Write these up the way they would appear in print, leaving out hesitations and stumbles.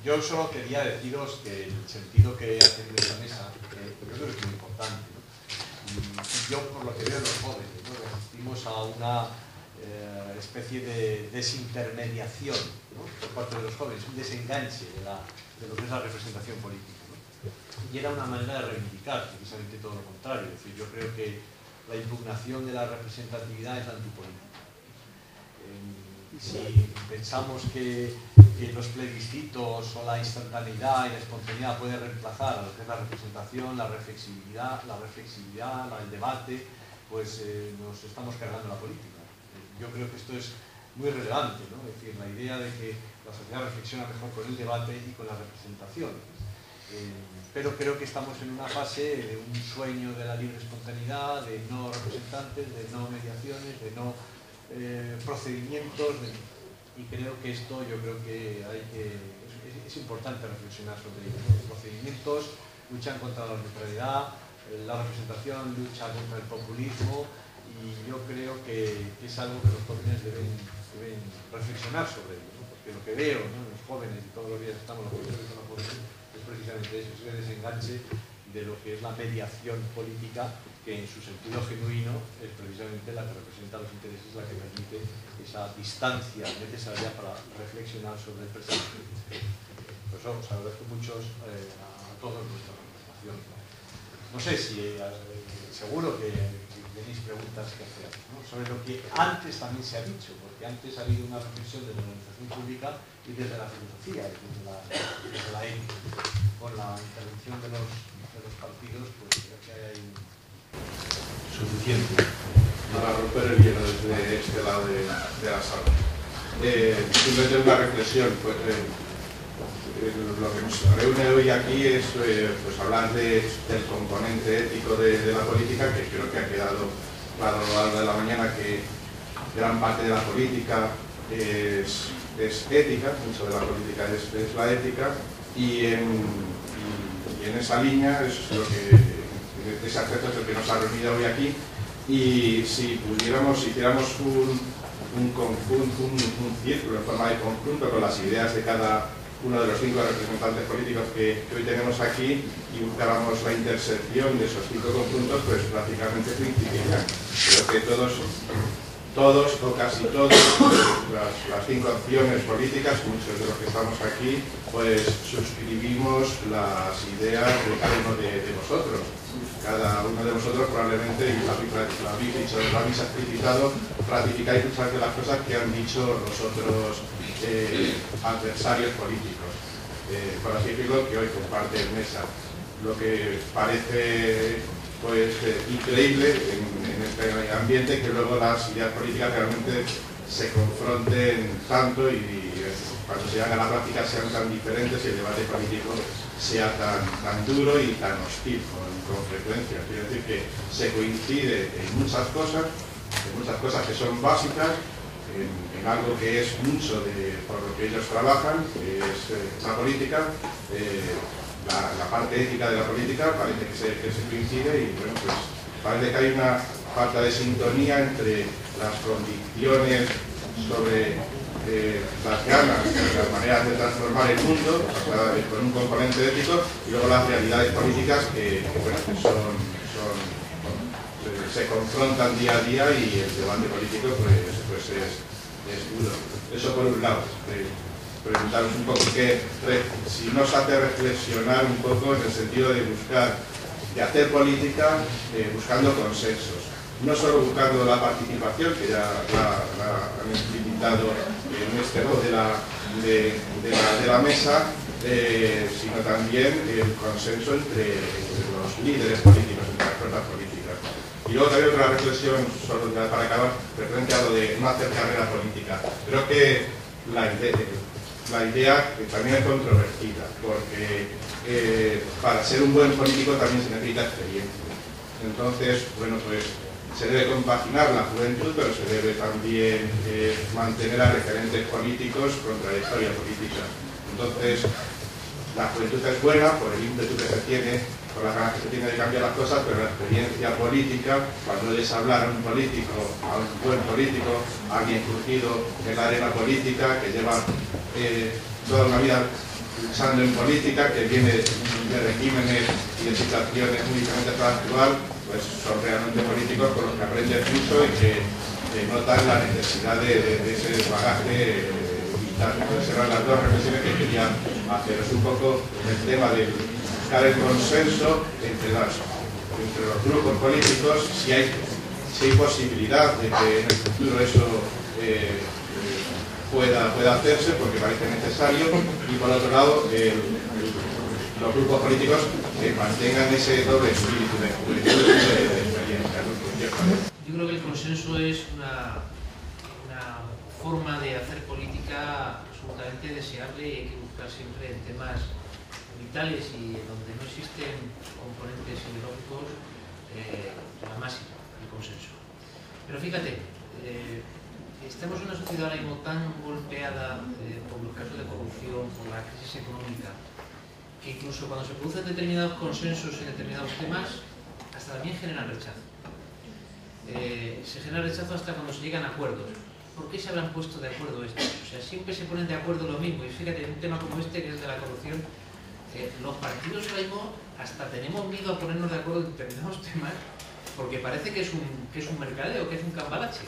Yo solo quería deciros que el sentido que ha tenido esta mesa, yo creo que es muy importante, ¿no? Y yo, por lo que veo en los jóvenes, ¿no? Asistimos a una especie de desintermediación, ¿no? Por parte de los jóvenes, un desenganche de lo que es la representación política, ¿no? Y era una manera de reivindicar precisamente todo lo contrario. Es decir, yo creo que la impugnación de la representatividad es la antipolítica. Si pensamos que los plebiscitos o la instantaneidad y la espontaneidad pueden reemplazar a lo que es la representación, la reflexividad, el debate, pues nos estamos cargando la política. Yo creo que esto es muy relevante, ¿no? Es decir, la idea de que la sociedad reflexiona mejor con el debate y con la representación. Pero creo que estamos en una fase de un sueño de la libre espontaneidad, de no representantes, de no mediaciones, de no procedimientos, y creo que esto, yo creo que es importante reflexionar sobre ello, ¿no? Los procedimientos luchan contra la arbitrariedad, la representación lucha contra el populismo, y yo creo que es algo que los jóvenes deben reflexionar sobre ello, ¿no? Porque lo que veo, ¿no?, en los jóvenes, y todos los días estamos los jóvenes con la población, es precisamente eso, ese desenganche de lo que es la mediación política, que en su sentido genuino es precisamente la que representa los intereses, la que permite esa distancia necesaria para reflexionar sobre el presente. Por eso os agradezco mucho a todos vuestra participación. No sé si seguro que tenéis preguntas que hacer, ¿no?, sobre lo que antes también se ha dicho, porque antes ha habido una reflexión de la organización pública y desde la filosofía, y desde la ética. Con la intervención de los partidos, pues creo que hay suficiente para romper el hielo desde este lado de la sala. Simplemente una reflexión, pues lo que nos reúne hoy aquí es pues hablar del componente ético de la política, que creo que ha quedado claro a lo largo de la mañana, que gran parte de la política es ética, mucho de la política es la ética, y en esa línea es lo que, ese aspecto es el que nos ha reunido hoy aquí. Y si hiciéramos un círculo en forma de conjunto con las ideas de cada uno de los 5 representantes políticos que hoy tenemos aquí, y buscáramos la intersección de esos 5 conjuntos, pues prácticamente coincidirían. Creo que todos o casi todos, las 5 opciones políticas, muchos de los que estamos aquí, pues suscribimos las ideas de cada uno de vosotros. Cada uno de vosotros probablemente, y lo habéis dicho, lo habéis explicitado, ratificáis muchas de las cosas que han dicho los otros adversarios políticos, por así decirlo, que hoy comparten mesa. Lo que parece pues increíble en este ambiente, que luego las ideas políticas realmente se confronten tanto y cuando se hagan a la práctica sean tan diferentes y el debate político sea tan duro y tan hostil con frecuencia. Quiero decir que se coincide en muchas cosas que son básicas, en algo que es mucho por lo que ellos trabajan, que es la política. La parte ética de la política parece que se coincide, y bueno, pues parece que hay una falta de sintonía entre las convicciones sobre las ganas, las maneras de transformar el mundo, o sea, con un componente ético, y luego las realidades políticas que se confrontan día a día, y el debate político pues es duro. Eso por un lado. Preguntaros un poco si nos hace reflexionar un poco en el sentido de hacer política buscando consensos, no solo buscando la participación, que ya la han explicitado en este lado de la mesa, sino también el consenso entre los líderes políticos, entre las fuerzas políticas. Y luego también otra reflexión, solo para acabar, referente a lo de no hacer carrera política. Creo que la idea que también es controvertida, porque para ser un buen político también se necesita experiencia. Entonces, bueno, pues se debe compaginar la juventud, pero se debe también mantener a referentes políticos con trayectoria política. Entonces, la juventud es buena por el ímpetu que se tiene, por las ganas que se tiene de cambiar las cosas, pero la experiencia política, cuando oyes hablar a un político, a un buen político, a alguien curtido en la arena política, que lleva toda una vida pensando en política, que viene de regímenes y de situaciones únicamente para actual, pues son realmente políticos con los que aprendes mucho y que notan la necesidad de ese bagaje vital. Entonces eran las dos reflexiones que quería hacer. Es un poco el tema de buscar el consenso entre los grupos políticos, si hay posibilidad de que en el futuro eso pueda hacerse, porque parece necesario, y por otro lado los grupos políticos mantengan ese doble espíritu de juventud y de experiencia, ¿no? Yo creo que el consenso es una forma de hacer política absolutamente deseable, y hay que buscar siempre en temas vitales y donde no existen componentes ideológicos la máxima, el consenso. Pero fíjate, estamos en una sociedad ahora mismo tan golpeada por los casos de corrupción, por la crisis económica, que incluso cuando se producen determinados consensos en determinados temas, hasta también generan rechazo. Se genera rechazo hasta cuando se llegan a acuerdos. ¿Por qué se habrán puesto de acuerdo estos? O sea, siempre se ponen de acuerdo lo mismo. Y fíjate, en un tema como este, que es de la corrupción, los partidos ahora mismo hasta tenemos miedo a ponernos de acuerdo en determinados temas, porque parece que es un mercadeo, que es un cambalache.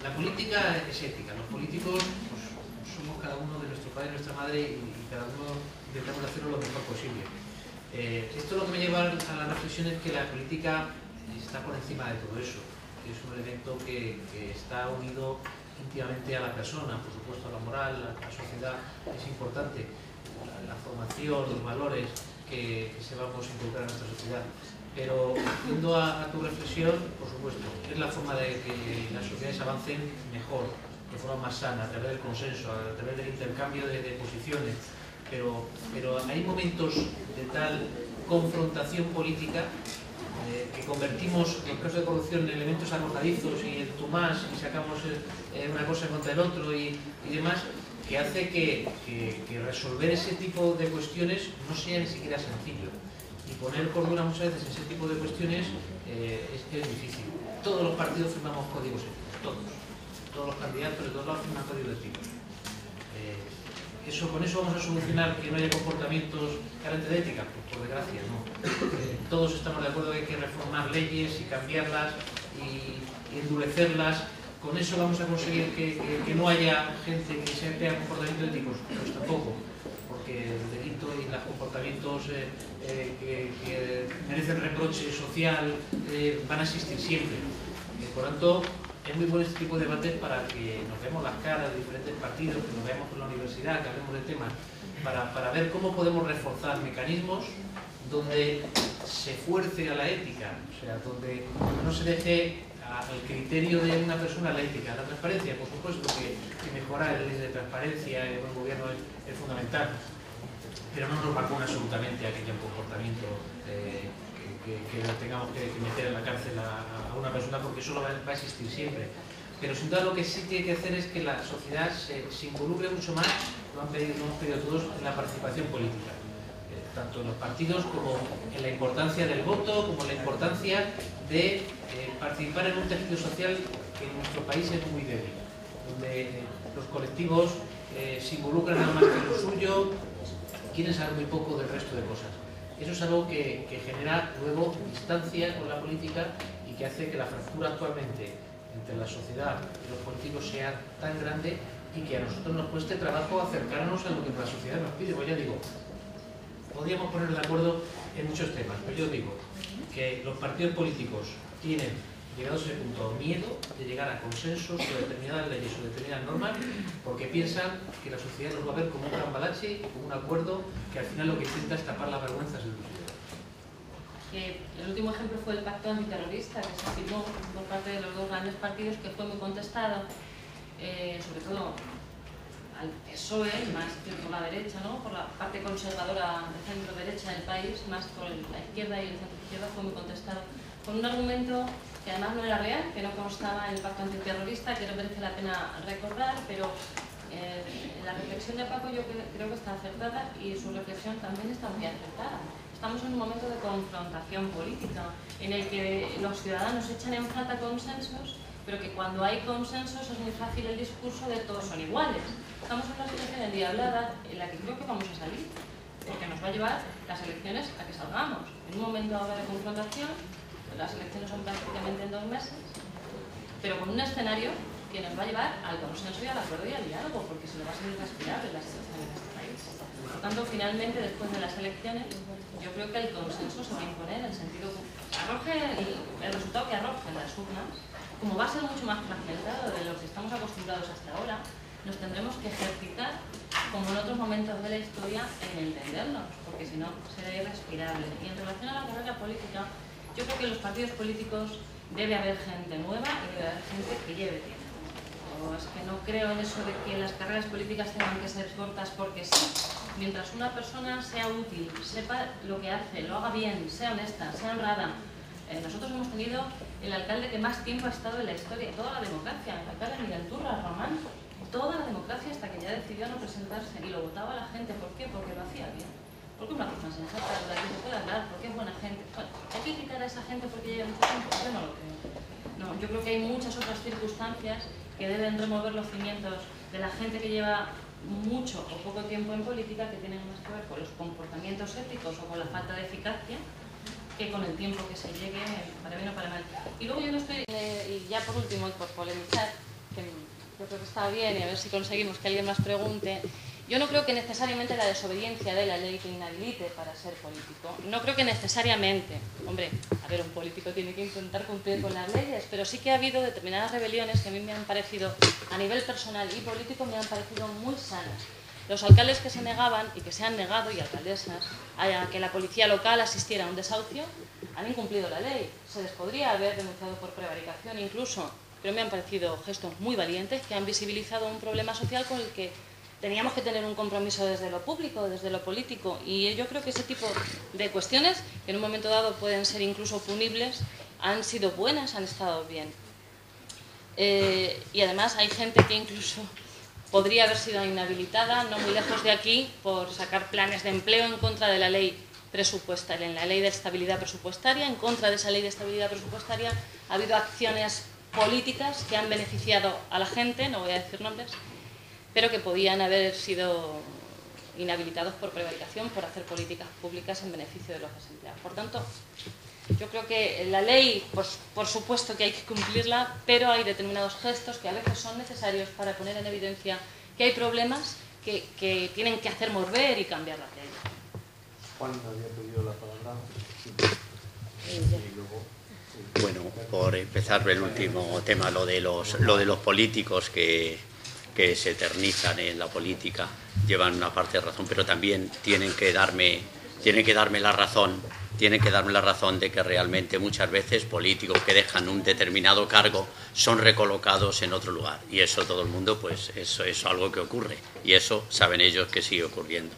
La política es ética. Los políticos pues, somos cada uno de nuestro padre y nuestra madre, y cada uno intentamos hacerlo lo mejor posible. Esto lo que me lleva a la reflexión es que la política está por encima de todo eso. Es un elemento que está unido íntimamente a la persona, por supuesto a la moral, a la sociedad. Es importante la formación, los valores que se vamos a inculcar en nuestra sociedad. Pero, yendo a tu reflexión, por supuesto, es la forma de que las sociedades avancen mejor, de forma más sana, a través del consenso, a través del intercambio de posiciones. Pero hay momentos de tal confrontación política que convertimos los casos de corrupción en elementos arrojadizos y en Tomás, y sacamos una cosa contra el otro y demás, que hace que resolver ese tipo de cuestiones no sea ni siquiera sencillo. Y poner cordura muchas veces en ese tipo de cuestiones es difícil. Todos los partidos firmamos códigos éticos, todos los candidatos de todos lados firman códigos éticos. ¿Con eso vamos a solucionar que no haya comportamientos carentes de ética? Pues por desgracia, no. Todos estamos de acuerdo que hay que reformar leyes y cambiarlas y endurecerlas. ¿Con eso vamos a conseguir que no haya gente que se tenga comportamientos éticos? Pues tampoco, porque el delito y los comportamientos que merecen reproche social van a existir siempre. Por tanto, es muy bueno este tipo de debates para que nos veamos las caras de diferentes partidos, que nos veamos por la universidad, que hablemos de temas, para ver cómo podemos reforzar mecanismos donde se fuerce a la ética, o sea, donde no se deje al criterio de una persona la ética. La transparencia, por supuesto, que mejorar la ley de transparencia y el buen gobierno es fundamental, pero no nos vacuna absolutamente a que haya un comportamiento que tengamos que meter en la cárcel a una persona, porque eso va a existir siempre. Pero sin duda lo que sí tiene que hacer es que la sociedad se involucre mucho más, lo hemos pedido todos, en la participación política. Tanto en los partidos como en la importancia del voto, como en la importancia de participar en un tejido social que en nuestro país es muy débil, donde los colectivos se involucran nada más que en lo suyo, quieren saber muy poco del resto de cosas. Eso es algo que genera luego distancia con la política y que hace que la fractura actualmente entre la sociedad y los políticos sea tan grande y que a nosotros nos cueste trabajo acercarnos a lo que la sociedad nos pide. Pues ya digo, podríamos poner de acuerdo en muchos temas, pero yo digo que los partidos políticos tienen, llegados a ese punto, miedo de llegar a consensos sobre determinadas leyes o determinadas normas, porque piensan que la sociedad los va a ver como un cambalache, como un acuerdo que al final lo que intenta es tapar las vergüenzas de los ciudadanos. El último ejemplo fue el pacto antiterrorista que se firmó por parte de los dos grandes partidos, que fue muy contestado, sobre todo al PSOE, más que por la derecha, ¿no? Por la parte conservadora de centro-derecha del país, más por la izquierda y el centro-izquierda, fue muy contestado, con un argumento que además no era real, que no constaba en el pacto antiterrorista, que no merece la pena recordar, pero la reflexión de Paco yo creo que está acertada, y su reflexión también está muy acertada. estamos en un momento de confrontación política, en el que los ciudadanos echan en falta consensos, pero que cuando hay consensos es muy fácil el discurso de todos son iguales. Estamos en una situación endiablada en la que creo que vamos a salir, porque nos va a llevar las elecciones a que salgamos. En un momento ahora de confrontación, las elecciones son prácticamente en 2 meses, pero con un escenario que nos va a llevar al consenso y al acuerdo y al diálogo, porque si no va a ser irrespirable la situación en este país. Por tanto, finalmente, después de las elecciones, yo creo que el consenso se va a imponer en el sentido que arroje el resultado que arrojen las urnas. Como va a ser mucho más fragmentado de lo que estamos acostumbrados hasta ahora, nos tendremos que ejercitar, como en otros momentos de la historia, en entendernos, porque si no será irrespirable. Y en relación a la carrera política, yo creo que en los partidos políticos debe haber gente nueva y debe haber gente que lleve tiempo. O es que no creo en eso de que las carreras políticas tengan que ser cortas porque sí. Mientras una persona sea útil, sepa lo que hace, lo haga bien, sea honesta, sea honrada. Nosotros hemos tenido el alcalde que más tiempo ha estado en la historia, toda la democracia, el alcalde Miguel Turra, Román, toda la democracia hasta que ya decidió no presentarse y lo votaba la gente. ¿Por qué? Porque lo hacía bien. Porque es una persona sensata, de la que se puede hablar, porque es buena gente. Bueno, ¿hay que criticar a esa gente porque lleva mucho tiempo? Yo no lo creo. No, yo creo que hay muchas otras circunstancias que deben remover los cimientos de la gente que lleva mucho o poco tiempo en política, que tienen más que ver con los comportamientos éticos o con la falta de eficacia, que con el tiempo que se llegue, para bien o para mal. Y luego yo no estoy... Y ya por último, y por polemizar, que yo creo que está bien, y a ver si conseguimos que alguien más pregunte, yo no creo que necesariamente la desobediencia de la ley te inhabilite para ser político. No creo que necesariamente. Hombre, a ver, un político tiene que intentar cumplir con las leyes, pero sí que ha habido determinadas rebeliones que a mí me han parecido, a nivel personal y político, me han parecido muy sanas. Los alcaldes que se negaban, y que se han negado, y alcaldesas, a que la policía local asistiera a un desahucio, han incumplido la ley. Se les podría haber denunciado por prevaricación incluso, pero me han parecido gestos muy valientes que han visibilizado un problema social con el que teníamos que tener un compromiso desde lo público, desde lo político, y yo creo que ese tipo de cuestiones, que en un momento dado pueden ser incluso punibles, han sido buenas, han estado bien. Y además hay gente que incluso podría haber sido inhabilitada, no muy lejos de aquí, por sacar planes de empleo en contra de la ley presupuestaria, en la ley de estabilidad presupuestaria. En contra de esa ley de estabilidad presupuestaria ha habido acciones políticas que han beneficiado a la gente, no voy a decir nombres, pero que podían haber sido inhabilitados por prevaricación, por hacer políticas públicas en beneficio de los desempleados. Por tanto, yo creo que la ley, pues, por supuesto que hay que cumplirla, pero hay determinados gestos que a veces son necesarios para poner en evidencia que hay problemas que tienen que hacer mover y cambiar las leyes. Juan había pedido la palabra. Sí. Y luego, sí. Bueno, por empezar el último tema, lo de los políticos que se eternizan en la política, llevan una parte de razón, pero también tienen que darme la razón de que realmente muchas veces políticos que dejan un determinado cargo son recolocados en otro lugar, y eso todo el mundo, pues eso es algo que ocurre, y eso saben ellos que sigue ocurriendo.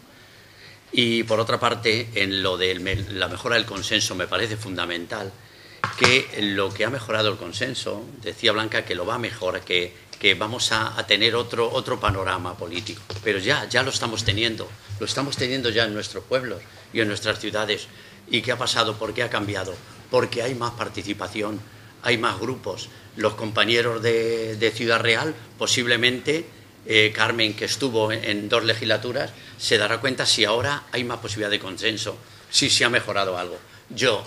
Y por otra parte, en lo de la mejora del consenso, me parece fundamental que lo que ha mejorado el consenso, decía Blanca que lo va a mejorar, que vamos a tener otro panorama político, pero ya lo estamos teniendo ya en nuestros pueblos y en nuestras ciudades. ¿Y qué ha pasado? ¿Por qué ha cambiado? Porque hay más participación, hay más grupos. Los compañeros de Ciudad Real, posiblemente Carmen, que estuvo en 2 legislaturas, se dará cuenta si ahora hay más posibilidad de consenso, si se ha mejorado algo. Yo,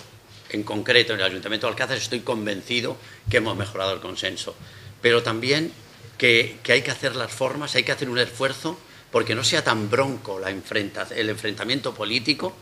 en concreto, en el Ayuntamiento de Alcázar, estoy convencido que hemos mejorado el consenso, pero también que hay que hacer las formas, hay que hacer un esfuerzo porque no sea tan bronco el enfrentamiento político,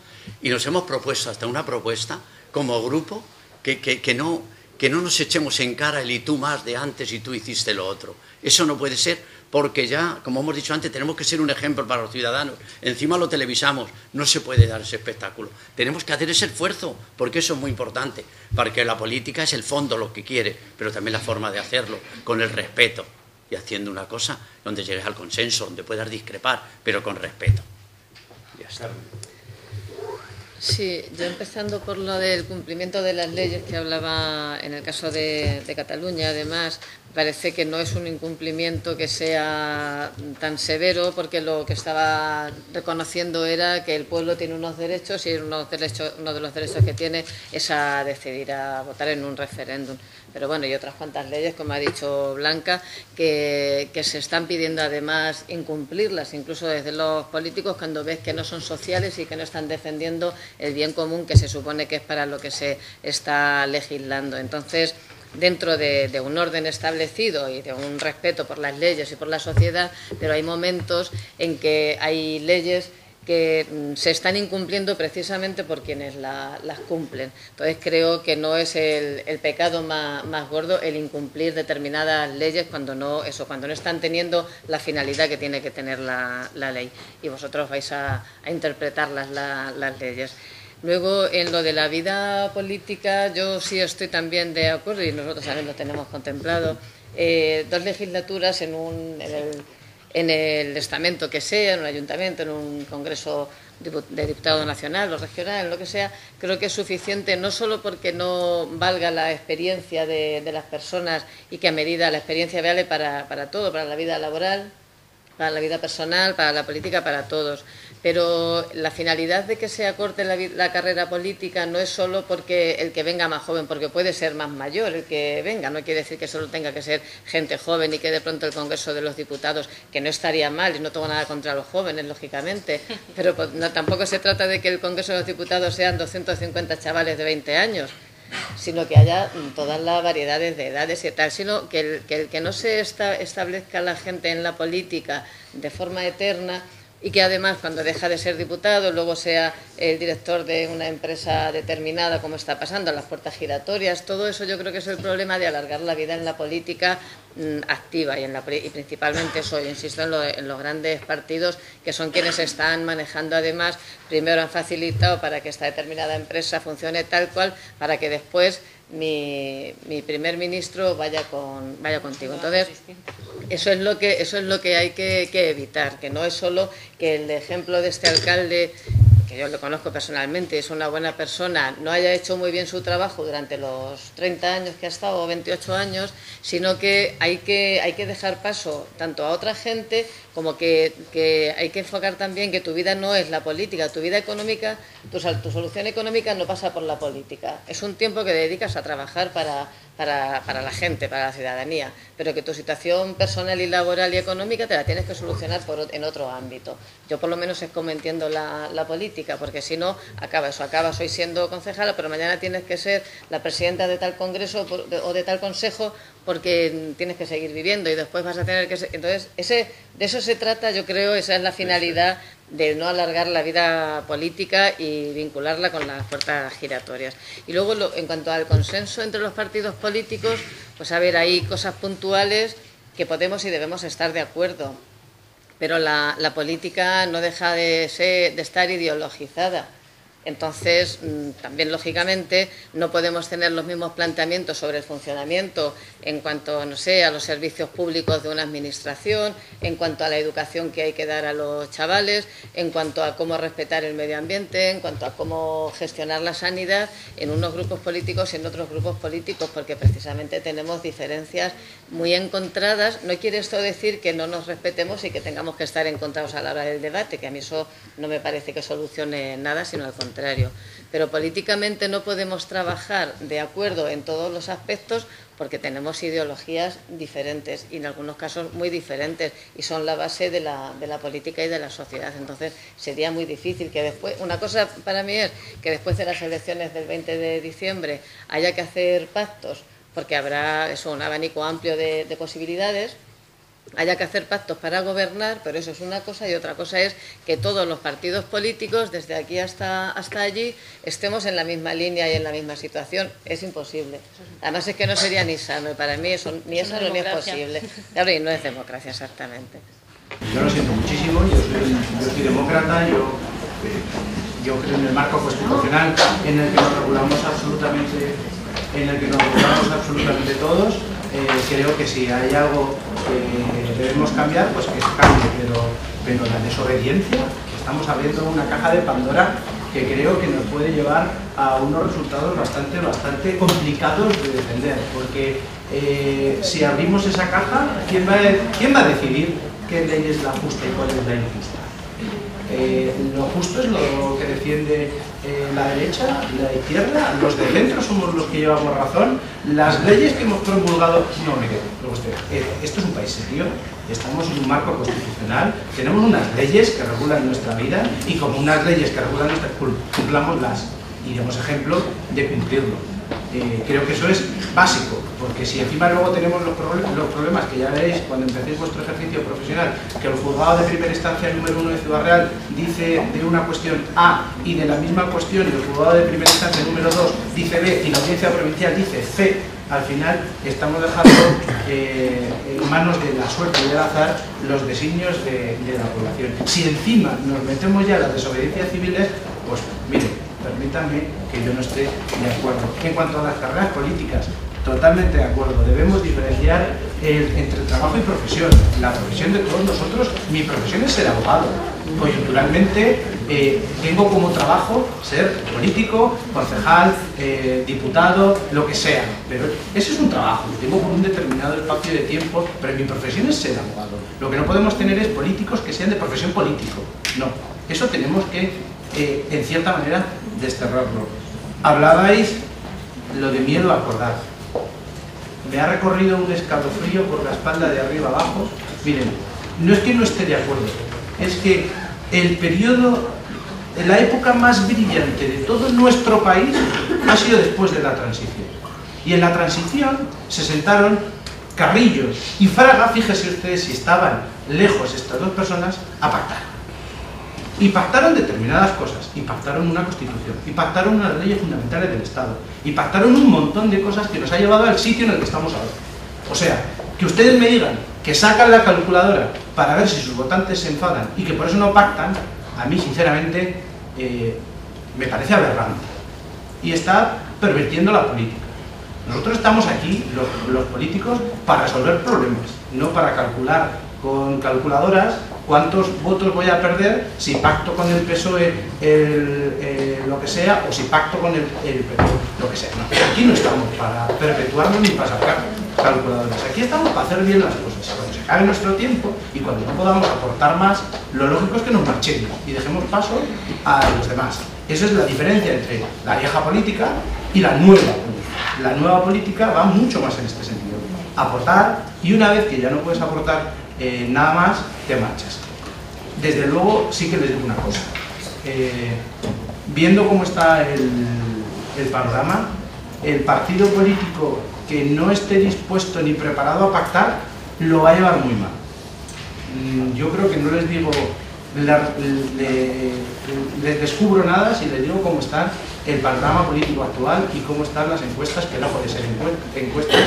y nos hemos propuesto hasta una propuesta como grupo que no nos echemos en cara el y tú más de antes y tú hiciste lo otro. Eso no puede ser, porque ya, como hemos dicho antes, tenemos que ser un ejemplo para los ciudadanos. Encima lo televisamos, no se puede dar ese espectáculo. Tenemos que hacer ese esfuerzo, porque eso es muy importante, porque la política es el fondo, lo que quiere, pero también la forma de hacerlo, con el respeto, y haciendo una cosa donde llegues al consenso, donde puedas discrepar, pero con respeto. Ya está. Sí, yo empezando por lo del cumplimiento de las leyes que hablaba en el caso de Cataluña, además, parece que no es un incumplimiento que sea tan severo, porque lo que estaba reconociendo era que el pueblo tiene unos derechos y uno de los derechos que tiene es a decidir, a votar en un referéndum. Pero bueno, y otras cuantas leyes, como ha dicho Blanca, que se están pidiendo además incumplirlas, incluso desde los políticos, cuando ves que no son sociales y que no están defendiendo el bien común, que se supone que es para lo que se está legislando. Entonces, dentro de un orden establecido y de un respeto por las leyes y por la sociedad, pero hay momentos en que hay leyes que se están incumpliendo precisamente por quienes las cumplen. Entonces creo que no es el pecado más gordo el incumplir determinadas leyes cuando no están teniendo la finalidad que tiene que tener la ley, y vosotros vais a interpretar las leyes. Luego, en lo de la vida política, yo sí estoy también de acuerdo, y nosotros también lo tenemos contemplado, 2 legislaturas en el estamento que sea, en un ayuntamiento, en un congreso de diputado nacional o regional, en lo que sea, creo que es suficiente, no solo porque no valga la experiencia de las personas y que a medida la experiencia vale para todo, para la vida laboral, para la vida personal, para la política, para todos. Pero la finalidad de que se acorte la carrera política no es solo porque el que venga más joven, porque puede ser más mayor el que venga, no quiere decir que solo tenga que ser gente joven y que de pronto el Congreso de los Diputados, que no estaría mal, y no tengo nada contra los jóvenes, lógicamente, pero tampoco se trata de que el Congreso de los Diputados sean 250 chavales de 20 años, sino que haya todas las variedades de edades y tal, sino que el que no se establezca la gente en la política de forma eterna, y que además cuando deja de ser diputado luego sea el director de una empresa determinada, como está pasando, las puertas giratorias, todo eso yo creo que es el problema de alargar la vida en la política activa, y principalmente eso, insisto, en los grandes partidos, que son quienes están manejando. Además, primero han facilitado para que esta determinada empresa funcione tal cual, para que después mi primer ministro vaya contigo. Entonces, eso es lo que hay que evitar, que no es solo que el ejemplo de este alcalde, que yo lo conozco personalmente, es una buena persona, no haya hecho muy bien su trabajo durante los 30 años que ha estado, o 28 años, sino que hay que dejar paso tanto a otra gente, como que hay que enfocar también que tu vida no es la política, tu vida económica, tu solución económica no pasa por la política. Es un tiempo que dedicas a trabajar para la gente, para la ciudadanía, pero que tu situación personal y laboral y económica te la tienes que solucionar en otro ámbito. Yo por lo menos es como entiendo la política, porque si no, acabas hoy siendo concejala, pero mañana tienes que ser la presidenta de tal congreso o de tal consejo, porque tienes que seguir viviendo y después vas a tener que... Entonces, de eso se trata, yo creo, esa es la finalidad de no alargar la vida política y vincularla con las puertas giratorias. Y luego, en cuanto al consenso entre los partidos políticos, pues a ver, hay cosas puntuales que podemos y debemos estar de acuerdo, pero la política no deja de estar ideologizada. Entonces, también lógicamente no podemos tener los mismos planteamientos sobre el funcionamiento en cuanto, no sé, a los servicios públicos de una administración, en cuanto a la educación que hay que dar a los chavales, en cuanto a cómo respetar el medio ambiente, en cuanto a cómo gestionar la sanidad en unos grupos políticos y en otros grupos políticos, porque precisamente tenemos diferencias muy encontradas. No quiere esto decir que no nos respetemos y que tengamos que estar encontrados a la hora del debate, que a mí eso no me parece que solucione nada, sino al contrario. Pero políticamente no podemos trabajar de acuerdo en todos los aspectos, porque tenemos ideologías diferentes y en algunos casos muy diferentes, y son la base de la política y de la sociedad. Entonces sería muy difícil que después, una cosa para mí es que después de las elecciones del 20 de diciembre haya que hacer pactos, porque habrá un abanico amplio de posibilidades, haya que hacer pactos para gobernar, pero eso es una cosa, y otra cosa es que todos los partidos políticos, desde aquí hasta allí, estemos en la misma línea y en la misma situación. Es imposible. Además es que no sería ni sano, para mí eso, ni es sano ni es posible. Claro, y no es democracia, exactamente. Yo lo siento muchísimo, yo soy demócrata, yo creo en el marco constitucional en el que nos regulamos absolutamente todos. Creo que si hay algo que debemos cambiar, pues que se cambie, pero la desobediencia, que estamos abriendo una caja de Pandora que creo que nos puede llevar a unos resultados bastante complicados de defender, porque si abrimos esa caja, ¿quién va a decidir qué ley es la justa y cuál es la injusta? Lo justo es lo que defiende la derecha, la izquierda, los de centro somos los que llevamos razón. Las leyes que hemos promulgado, esto es un país serio, estamos en un marco constitucional, tenemos unas leyes que regulan nuestra vida y como unas leyes que regulan nuestra vida, cumplámoslas y demos ejemplo de cumplirlo. Creo que eso es básico, porque si encima luego tenemos los problemas que ya veréis cuando empecéis vuestro ejercicio profesional, que el juzgado de primera instancia número 1 de Ciudad Real dice de una cuestión A y de la misma cuestión el juzgado de primera instancia número 2 dice B y la audiencia provincial dice C, al final estamos dejando en manos de la suerte y del azar los designios de la población. Si encima nos metemos ya en las desobediencias civiles, pues mire, permítanme que yo no esté de acuerdo. En cuanto a las carreras políticas, totalmente de acuerdo. Debemos diferenciar entre trabajo y profesión. La profesión de todos nosotros, mi profesión es ser abogado. Coyunturalmente tengo como trabajo ser político, concejal, diputado, lo que sea. Pero ese es un trabajo, tengo por un determinado espacio de tiempo, pero mi profesión es ser abogado. Lo que no podemos tener es políticos que sean de profesión político. No, eso tenemos que, en cierta manera, desterrarlo. Hablabais lo de miedo a acordar. Me ha recorrido un escalofrío por la espalda de arriba abajo. Miren, no es que no esté de acuerdo, es que el periodo, la época más brillante de todo nuestro país ha sido después de la transición. Y en la transición se sentaron Carrillo y Fraga, fíjense ustedes si estaban lejos estas dos personas, a pactar. Y pactaron determinadas cosas, y pactaron una constitución, y pactaron unas leyes fundamentales del Estado, y pactaron un montón de cosas que nos ha llevado al sitio en el que estamos ahora. O sea, que ustedes me digan que sacan la calculadora para ver si sus votantes se enfadan y que por eso no pactan, a mí sinceramente me parece aberrante. Y está pervirtiendo la política. Nosotros estamos aquí, los políticos, para resolver problemas, no para calcular con calculadoras cuántos votos voy a perder si pacto con el PSOE lo que sea, o si pacto con el PP, lo que sea. No, aquí no estamos para perpetuarnos ni para sacar calculadoras. Aquí estamos para hacer bien las cosas. Cuando se acabe nuestro tiempo y cuando no podamos aportar más, lo lógico es que nos marchemos y dejemos paso a los demás. Esa es la diferencia entre la vieja política y la nueva política. La nueva política va mucho más en este sentido. Aportar, y una vez que ya no puedes aportar nada más, te marchas. Desde luego, sí que les digo una cosa. Viendo cómo está el panorama, el partido político que no esté dispuesto ni preparado a pactar, lo va a llevar muy mal. Yo creo que no les digo, les descubro nada si les digo cómo está el panorama político actual y cómo están las encuestas, que no puede ser encuestas,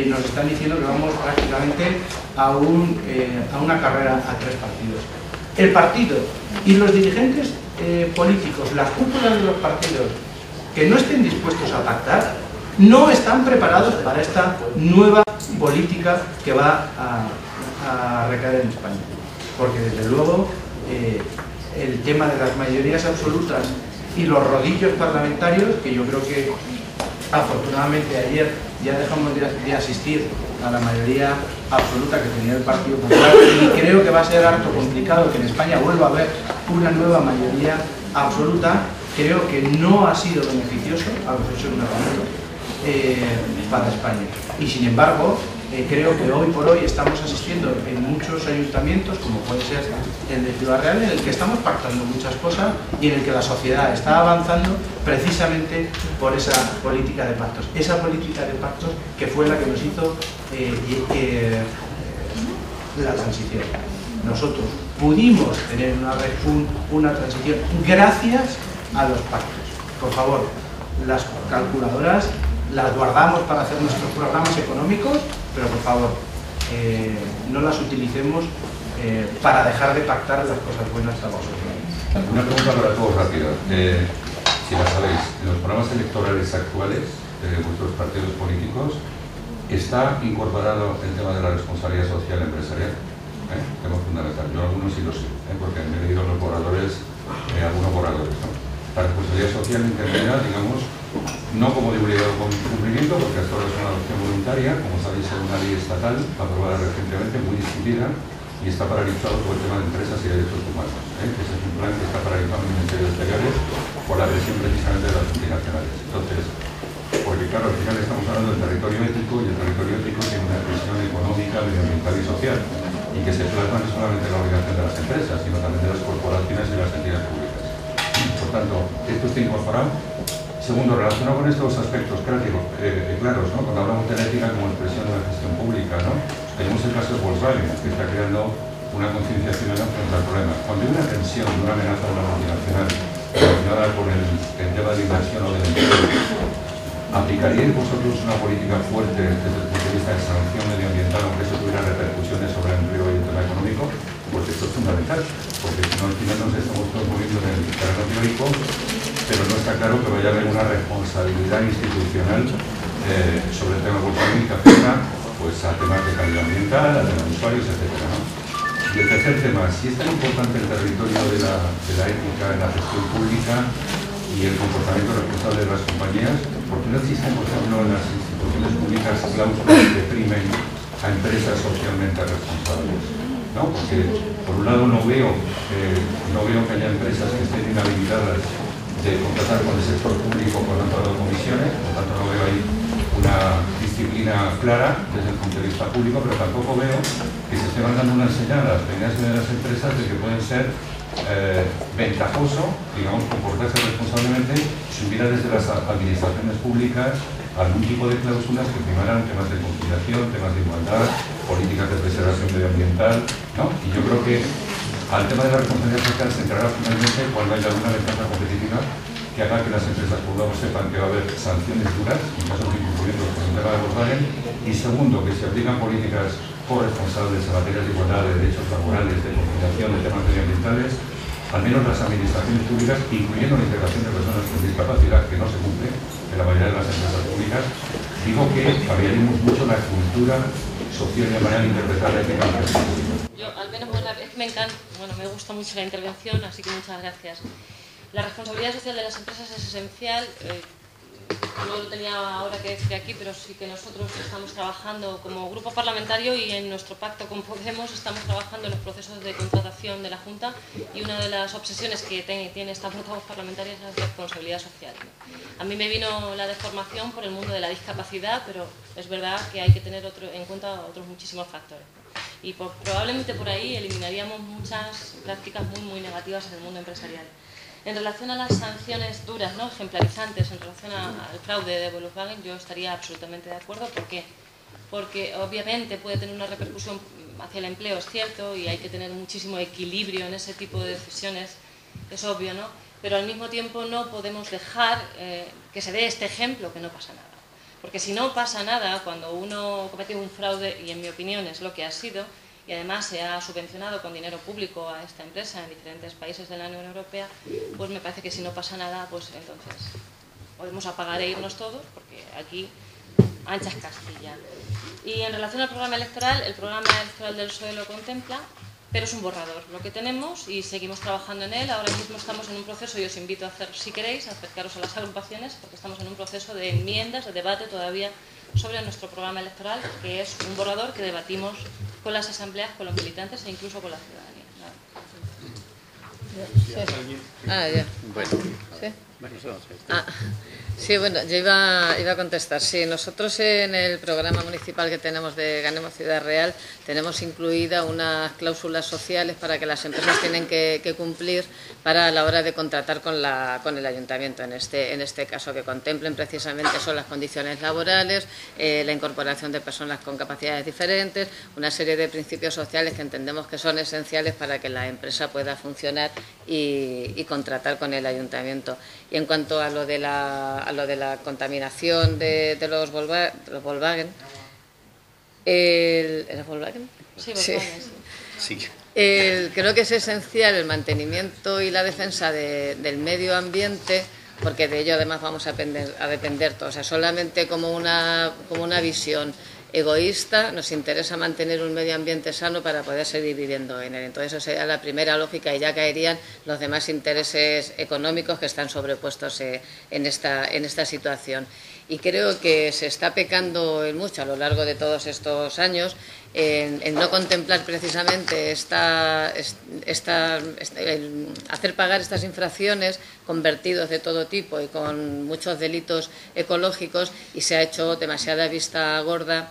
nos están diciendo que vamos prácticamente a una carrera a 3 partidos. El partido y los dirigentes políticos, las cúpulas de los partidos que no estén dispuestos a pactar, no están preparados para esta nueva política que va a recaer en España. Porque desde luego el tema de las mayorías absolutas y los rodillos parlamentarios, que yo creo que afortunadamente ayer ya dejamos de asistir a la mayoría absoluta que tenía el Partido Popular, y creo que va a ser harto complicado que en España vuelva a haber una nueva mayoría absoluta. Creo que no ha sido beneficioso a los hechos de para España. Y sin embargo, creo que hoy por hoy estamos asistiendo en muchos ayuntamientos, como puede ser el de Ciudad Real, en el que estamos pactando muchas cosas y en el que la sociedad está avanzando precisamente por esa política de pactos. Esa política de pactos que fue la que nos hizo la transición. Nosotros pudimos tener una transición gracias a los pactos. Por favor, las calculadoras las guardamos para hacer nuestros programas económicos, pero por favor, no las utilicemos para dejar de pactar las cosas buenas para vosotros. Una pregunta para todos rápida. Si la sabéis, en los programas electorales actuales de vuestros partidos políticos, ¿está incorporado el tema de la responsabilidad social empresarial? Tema fundamental. Yo algunos sí lo sé, porque me he leído los borradores, algunos borradores, ¿no? La responsabilidad social entendida, digamos, no como de obligado cumplimiento, porque hasta ahora es una adopción voluntaria, como sabéis, es una ley estatal aprobada recientemente, muy discutida, y está paralizado por el tema de empresas y derechos humanos, que ese es un plan que está paralizado en el Ministerio de Exteriores por la presión precisamente de las multinacionales. Entonces, porque claro, al final estamos hablando del territorio ético, y el territorio ético tiene una presión económica, medioambiental y social, y que se plasma no solamente en la obligación de las empresas, sino también de las corporaciones y las entidades públicas. Por tanto, esto está incorporado. Segundo, relacionado con estos aspectos claros, ¿no? Cuando hablamos de ética como expresión de la gestión pública, ¿no? Tenemos el caso de Volkswagen, que está creando una conciencia ciudadana frente al problema. Cuando hay una tensión, una amenaza a una multinacional relacionada con el tema de inversión o del empleo, ¿aplicaríais vosotros una política fuerte desde el punto de vista de sanción medioambiental, aunque eso tuviera repercusiones sobre el empleo y el tema económico? Pues esto es fundamental, porque si no al final nos estamos todos moviendo en el terreno teórico, pero no está claro que vaya a haber una responsabilidad institucional sobre el tema Volkswagen que afecta pues, a temas de calidad ambiental, a temas de usuarios, etc., ¿no? Y el tercer tema, si es tan importante el territorio de la ética en la gestión pública y el comportamiento responsable de las compañías, ¿por qué no existen, por ejemplo, en las instituciones públicas cláusulas que primen a empresas socialmente responsables? ¿No? Porque, por un lado, no veo que haya empresas que estén inhabilitadas de contratar con el sector público por tanto de comisiones, por tanto no veo ahí una disciplina clara desde el punto de vista público, pero tampoco veo que se estén dando una señal a las pequeñas y medianas empresas de que pueden ser ventajoso, digamos, comportarse responsablemente si hubiera desde las administraciones públicas algún tipo de cláusulas que primaran temas de conciliación, temas de igualdad, políticas de preservación medioambiental, ¿no? Y yo creo que al tema de la responsabilidad social se entrará finalmente cuando haya alguna ventaja competitiva que haga que las empresas públicas sepan que va a haber sanciones duras en caso de incumplimiento por el tema de Volkswagen, y segundo, que se aplican políticas corresponsables en materia de igualdad, de derechos laborales, de conciliación, de temas medioambientales, al menos las administraciones públicas, incluyendo la integración de personas con discapacidad, que no se cumple en la mayoría de las empresas públicas. Digo que cambiaríamos mucho la cultura social y la manera de interpretar la ética en la gestión pública. Yo, al menos, me encanta, me gusta mucho la intervención, así que muchas gracias. La responsabilidad social de las empresas es esencial. No lo tenía ahora que decir aquí, pero sí que nosotros estamos trabajando como grupo parlamentario y en nuestro pacto con Podemos estamos trabajando en los procesos de contratación de la Junta, y una de las obsesiones que tiene esta portavoz parlamentaria es la responsabilidad social. A mí me vino la deformación por el mundo de la discapacidad, pero es verdad que hay que tener en cuenta otros muchísimos factores. Y probablemente por ahí eliminaríamos muchas prácticas muy negativas en el mundo empresarial. En relación a las sanciones duras, ¿no?, ejemplarizantes en relación al fraude de Volkswagen, yo estaría absolutamente de acuerdo. ¿Por qué? Porque obviamente puede tener una repercusión hacia el empleo, es cierto, y hay que tener muchísimo equilibrio en ese tipo de decisiones, es obvio, ¿no? Pero al mismo tiempo no podemos dejar que se dé este ejemplo, que no pasa nada. Porque si no pasa nada, cuando uno comete un fraude, y en mi opinión es lo que ha sido, y además se ha subvencionado con dinero público a esta empresa en diferentes países de la Unión Europea, pues me parece que si no pasa nada, pues entonces podemos apagar e irnos todos, porque aquí ancha es Castilla. Y en relación al programa electoral, el programa electoral del PSOE lo contempla, pero es un borrador lo que tenemos y seguimos trabajando en él. Ahora mismo estamos en un proceso, y os invito a hacer, si queréis, a acercaros a las agrupaciones, porque estamos en un proceso de enmiendas, de debate todavía sobre nuestro programa electoral, que es un borrador que debatimos con las asambleas, con los militantes e incluso con la ciudadanía. Ya. Bueno, ¿Sí? bueno, Sí, bueno, yo iba a contestar. Sí, nosotros en el programa municipal que tenemos de Ganemos Ciudad Real tenemos incluida unas cláusulas sociales para que las empresas tienen que cumplir para la hora de contratar con el ayuntamiento. En este caso, que contemplen precisamente son las condiciones laborales, la incorporación de personas con capacidades diferentes, una serie de principios sociales que entendemos que son esenciales para que la empresa pueda funcionar y contratar con el ayuntamiento. Y en cuanto a lo de la contaminación de los Volkswagen, ¿era Volkswagen? Sí, Volkswagen, sí. Creo que es esencial el mantenimiento y la defensa del medio ambiente, porque de ello además vamos a depender todos. O sea, solamente como una visión egoísta, nos interesa mantener un medio ambiente sano para poder seguir viviendo en él. Entonces esa sería la primera lógica y ya caerían los demás intereses económicos que están sobrepuestos en esta situación. Y creo que se está pecando en mucho a lo largo de todos estos años en no contemplar precisamente hacer pagar estas infracciones con vertidos de todo tipo y con muchos delitos ecológicos, y se ha hecho demasiada vista gorda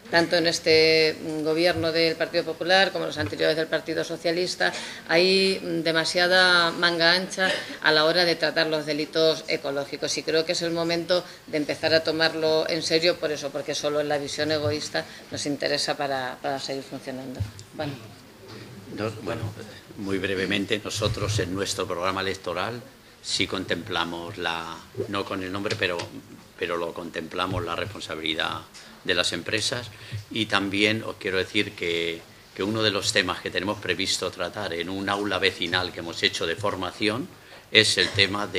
tanto en este gobierno del Partido Popular como en los anteriores del Partido Socialista. Hay demasiada manga ancha a la hora de tratar los delitos ecológicos, y creo que es el momento de empezar a tomarlo en serio, por eso, porque solo en la visión egoísta nos interesa para seguir funcionando. Bueno, muy brevemente, nosotros en nuestro programa electoral sí contemplamos no con el nombre, pero lo contemplamos, la responsabilidad de las empresas. Y también os quiero decir que uno de los temas que tenemos previsto tratar en un aula vecinal que hemos hecho de formación es el tema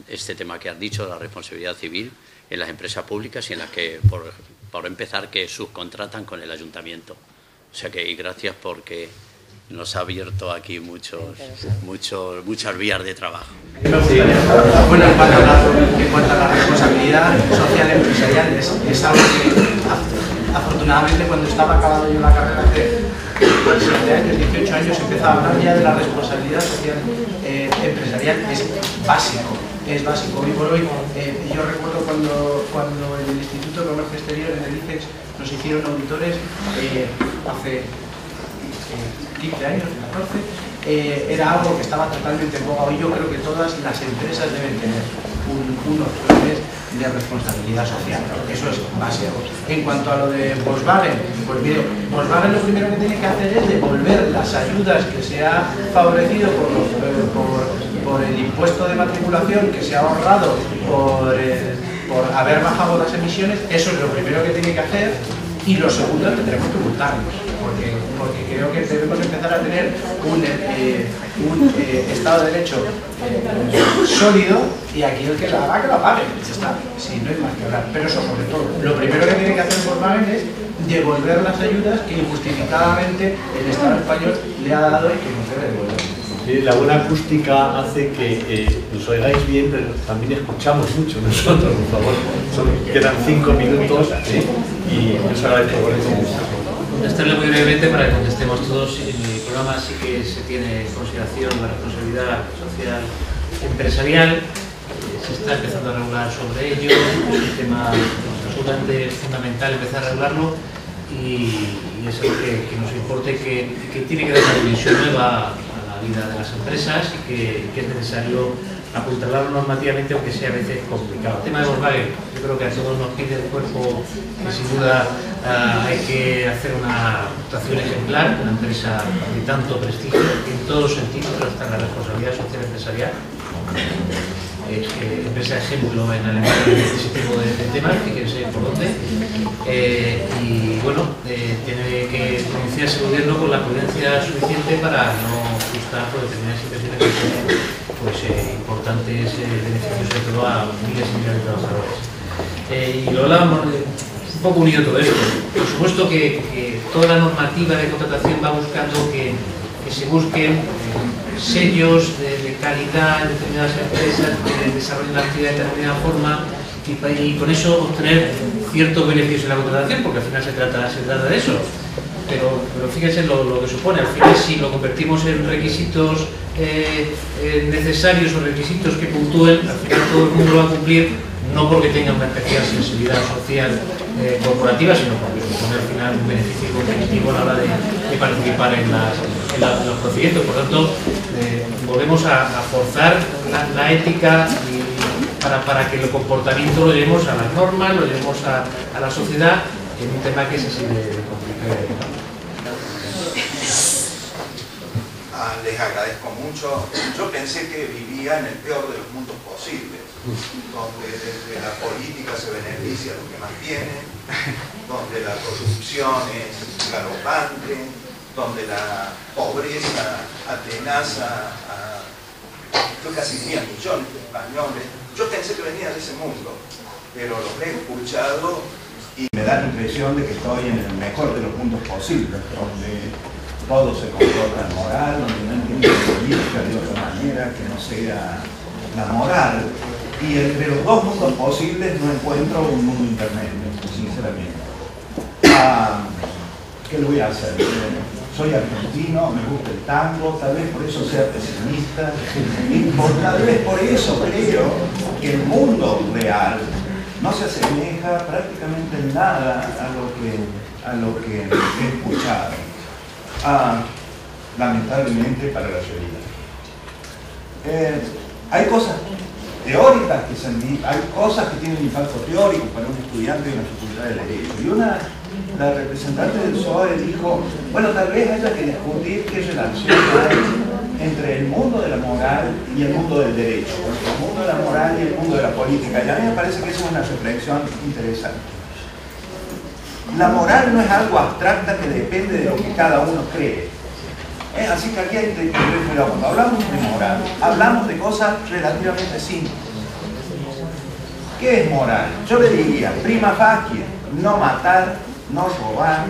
este tema que has dicho, de la responsabilidad civil en las empresas públicas y en las que, por empezar, que subcontratan con el ayuntamiento. O sea que, y gracias porque nos ha abierto aquí muchas vías de trabajo. Bueno, en cuanto a la responsabilidad social empresarial, es algo que afortunadamente cuando estaba acabando yo la carrera hace 17 años, 18 años, empezaba a hablar ya de la responsabilidad social empresarial. Es básico. Hoy por hoy, yo recuerdo cuando en el Instituto de Comercio Exterior, en el ICEX, nos hicieron auditores hace 15 años, 14, era algo que estaba totalmente en boga. Hoy yo creo que todas las empresas deben tener unos planes de responsabilidad social. Eso es básico. En cuanto a lo de Volkswagen, pues mire, Volkswagen lo primero que tiene que hacer es devolver las ayudas que se ha favorecido por el impuesto de matriculación que se ha ahorrado por haber bajado las emisiones. Eso es lo primero que tiene que hacer. Y lo segundo, tendremos que multarlos, porque creo que debemos empezar a tener un Estado de Derecho sólido, y aquí el que la haga, que lo pague. Ya está, sí, no hay más que hablar. Pero eso, sobre todo, lo primero que tiene que hacer Volkswagen es devolver las ayudas que injustificadamente el Estado español le ha dado y que no debe devolver. La buena acústica hace que nos oigáis bien, pero también escuchamos mucho nosotros, por favor. Quedan 5 minutos y os agradezco por eso. Contestarle muy brevemente para que contestemos todos. En mi programa sí que se tiene en consideración la responsabilidad social empresarial. Se está empezando a regular sobre ello. Es un tema absolutamente fundamental empezar a regularlo, y es algo que nos importa y que tiene que dar una dimensión nueva vida de las empresas, y que es necesario apuntalarlo normativamente, aunque sea a veces complicado. El tema de Volkswagen, yo creo que a todos nos pide el cuerpo que sin duda hay que hacer una actuación ejemplar, una empresa de tanto prestigio en todos los sentidos, hasta la responsabilidad social empresarial. Empresa ejemplo en Alemania en este tipo de temas, fíjense por dónde. Y bueno, tiene que pronunciarse el gobierno con la prudencia suficiente para no ajustar por determinadas situaciones que tienen importantes beneficios, sobre todo a miles y miles de trabajadores. Y lo hablábamos un poco unido todo esto. Por supuesto que toda la normativa de contratación va buscando que se busquen sellos de calidad en determinadas empresas que desarrollen la actividad de determinada forma, y con eso obtener ciertos beneficios en la contratación, porque al final se trata de eso. Pero fíjense lo que supone. Al final, si lo convertimos en requisitos necesarios o requisitos que puntúen, al final todo el mundo lo va a cumplir, no porque tenga una especial sensibilidad social corporativa, sino porque supone al final un beneficio competitivo a la hora de participar en los procedimientos. Por tanto, volvemos a forzar la ética para que el comportamiento lo llevemos a las normas, lo llevemos a la sociedad, en un tema que es así de complicado. Les agradezco mucho. Yo pensé que vivía en el peor de los mundos posibles, donde desde la política se beneficia lo que más tiene, donde la corrupción es galopante, donde la pobreza atenaza a, yo casi diría, millones de españoles. Yo pensé que venía de ese mundo, pero los he escuchado y me da la impresión de que estoy en el mejor de los mundos posibles, donde todo se comporta moral, donde no entiendo la política de otra manera que no sea la moral. Y entre los dos mundos posibles no encuentro un mundo intermedio, sinceramente. ¿Qué le voy a hacer? Soy argentino, me gusta el tango, tal vez por eso sea pesimista, y tal vez por eso creo que el mundo real no se asemeja prácticamente en nada a lo que he escuchado. Lamentablemente para la realidad. Hay cosas teóricas que hay cosas que tienen impacto teórico para un estudiante de una facultad de Derecho. Y la representante del PSOE dijo, bueno, tal vez haya que discutir qué relación hay entre el mundo de la moral y el mundo del derecho, el mundo de la moral y el mundo de la política. Y a mí me parece que esa es una reflexión interesante. La moral no es algo abstracta que depende de lo que cada uno cree. Así que aquí hay que cuidado. Cuando hablamos de moral, hablamos de cosas relativamente simples. ¿Qué es moral? Yo le diría, prima facie, no matar, no robar,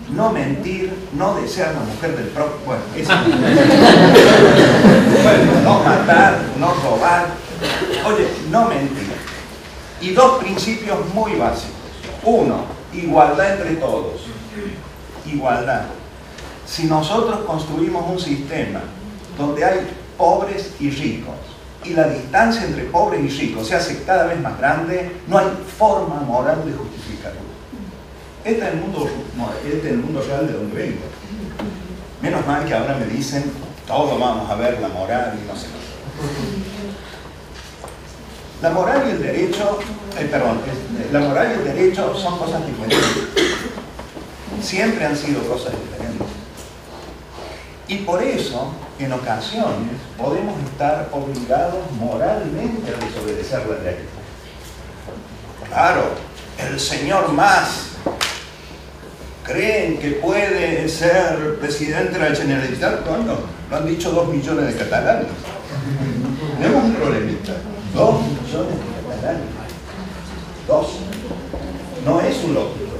no mentir, no desear la mujer del prójimo. Bueno, eso. Bueno, no matar, no robar, oye, no mentir. Y dos principios muy básicos. Uno, igualdad entre todos. Igualdad. Si nosotros construimos un sistema donde hay pobres y ricos, y la distancia entre pobres y ricos se hace cada vez más grande, no hay forma moral de justificarlo. Este es el mundo real de donde vengo. Menos mal que ahora me dicen, todos vamos a ver la moral y no sé qué. La moral y el derecho, la moral y el derecho son cosas diferentes. Siempre han sido cosas diferentes. Y por eso, en ocasiones, podemos estar obligados moralmente a desobedecer la ley. Claro, el señor Mas creen que puede ser presidente de la Generalitat cuando lo han dicho 2 millones de catalanes. Tenemos un problemita. 2 millones de catalanes. 2. No es un lógico.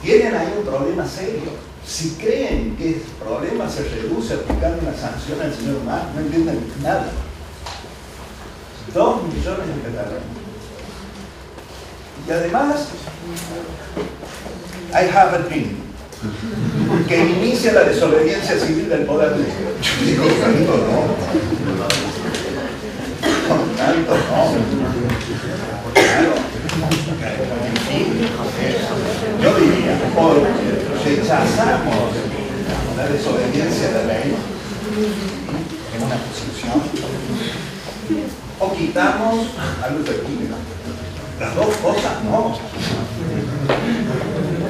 Tienen ahí un problema serio. Si creen que el problema se reduce aplicando una sanción al señor Mas, no entienden nada. 2 millones de catalanes. Y además, I have a dream, que inicia la desobediencia civil del poder legal. Yo digo, tanto no. Tanto no. Claro. Yo diría, o rechazamos la desobediencia de la ley en una posición, o quitamos a Luther King. Las dos cosas no.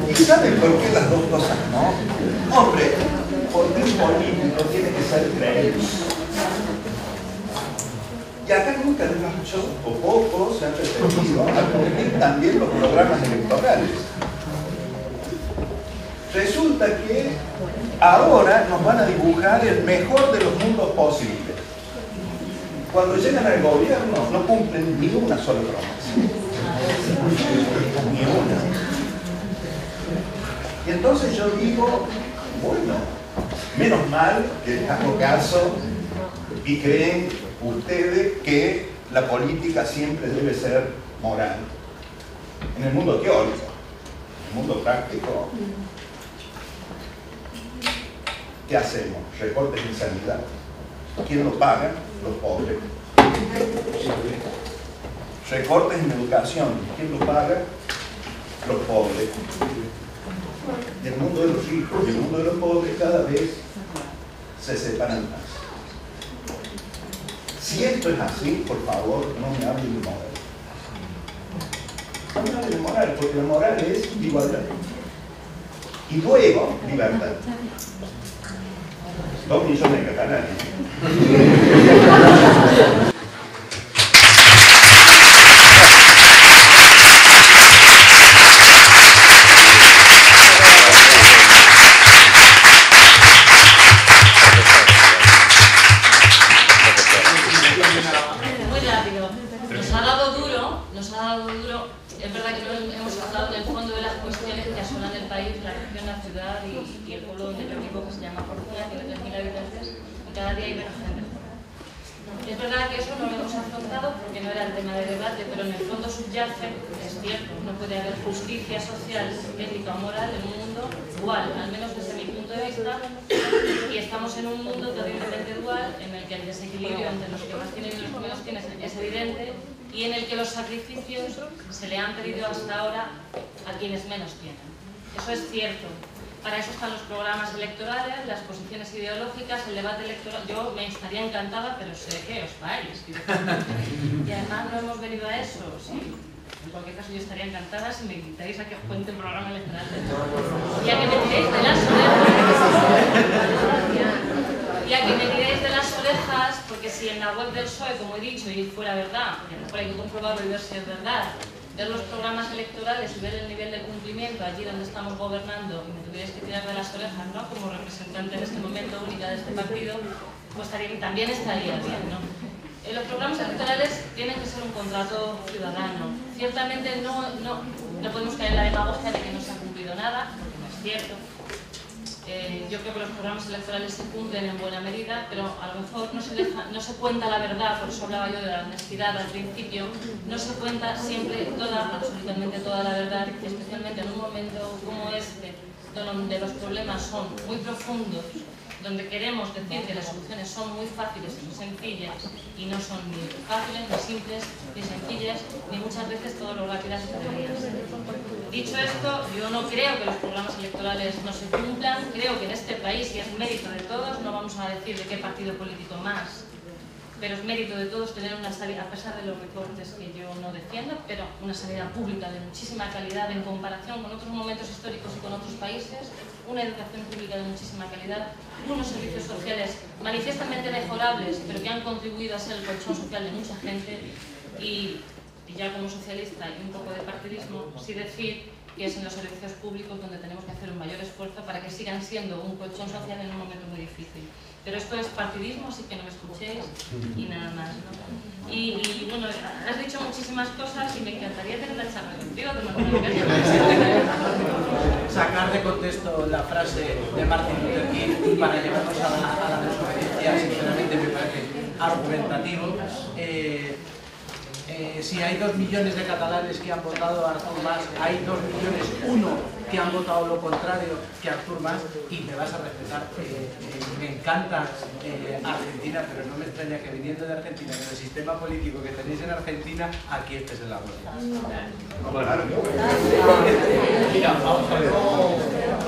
¿Y saben por qué las dos cosas no? Hombre, porque un político tiene que ser creíble. Y acá nunca mucho o poco se han referido a cumplir también los programas electorales. Resulta que ahora nos van a dibujar el mejor de los mundos posibles. Cuando llegan al gobierno no cumplen ni una sola promesa. Ni una. Y entonces yo digo, bueno, menos mal que les hago caso y creen ustedes que la política siempre debe ser moral. En el mundo teórico, en el mundo práctico, ¿qué hacemos? Recortes en sanidad. ¿Quién lo paga? Los pobres. Recortes en educación. ¿Quién lo paga? Los pobres. Y el mundo de los ricos y el mundo de los pobres cada vez se separan más. Si esto es así, por favor, no me hablen de moral. No me hablen de moral, porque la moral es igualdad. Y luego, libertad. 2 millones de catalanes. Muy rápido. Nos ha dado duro. Es verdad que no hemos país, la región, la ciudad y el pueblo donde yo vivo, que se llama Portugal, tiene 3.000 habitantes y cada día hay menos gente. Es verdad que eso no lo hemos afrontado porque no era el tema de debate, pero en el fondo subyace, es cierto, no puede haber justicia social, ética o moral en un mundo dual, al menos desde mi punto de vista, y estamos en un mundo terriblemente dual en el que el desequilibrio entre los que más tienen y los que menos tienen es evidente y en el que los sacrificios se le han pedido hasta ahora a quienes menos tienen. Eso es cierto. Para eso están los programas electorales, las posiciones ideológicas, el debate electoral. Yo me estaría encantada, pero sé que os vais. Y además no hemos venido a eso. Sí. En cualquier caso, yo estaría encantada si me invitáis a que os cuente el programa electoral. Ya que me tiréis de las orejas. Ya que me tiréis de las orejas, porque si en la web del PSOE, como he dicho, y fuera verdad, y a lo mejor hay que comprobarlo y ver si es verdad, ver los programas electorales y ver el nivel de cumplimiento allí donde estamos gobernando y me tuvierais que tirar de las orejas, ¿no?, como representante en este momento única de este partido, pues también estaría bien, ¿no? Los programas electorales tienen que ser un contrato ciudadano. Ciertamente no podemos caer en la demagogia de que no se ha cumplido nada, porque no es cierto. Yo creo que los programas electorales se cumplen en buena medida, pero a lo mejor no se cuenta la verdad, por eso hablaba yo de la honestidad al principio, no se cuenta siempre absolutamente toda la verdad, especialmente en un momento como este, donde los problemas son muy profundos, donde queremos decir que las soluciones son muy fáciles y muy sencillas, y no son ni fáciles, ni simples, ni sencillas, ni muchas veces todo lo rápidas que deberían ser. Dicho esto, yo no creo que los programas electorales no se cumplan, creo que en este país, y es mérito de todos, no vamos a decir de qué partido político más, pero es mérito de todos tener una sanidad, a pesar de los recortes que yo no defiendo, pero una sanidad pública de muchísima calidad en comparación con otros momentos históricos y con otros países, una educación pública de muchísima calidad, unos servicios sociales manifiestamente mejorables, pero que han contribuido a ser el colchón social de mucha gente, y ya como socialista y un poco de partidismo, sí decir que es en los servicios públicos donde tenemos que hacer un mayor esfuerzo para que sigan siendo un colchón social en un momento muy difícil. Pero esto es partidismo, así que no me escuchéis y nada más, ¿no? Y bueno, has dicho muchísimas cosas y me encantaría tener la charla contigo, sacar de contexto la frase de Martin Luther King para llevarnos a la desobediencia, sinceramente me parece argumentativo. Si hay 2 millones de catalanes que han votado a Artur Mas, hay 2 millones, 1 que han votado lo contrario que Artur Mas, y me vas a respetar. Me encanta Argentina, pero no me extraña que viniendo de Argentina, con el sistema político que tenéis en Argentina, aquí estés en la huelga. Mira, vamos a ver,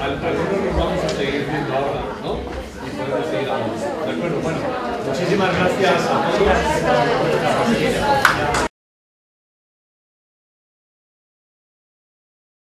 algunos nos vamos a seguir viendo ahora, ¿no? Y podemos seguir hablando. De acuerdo, bueno, muchísimas gracias a todos.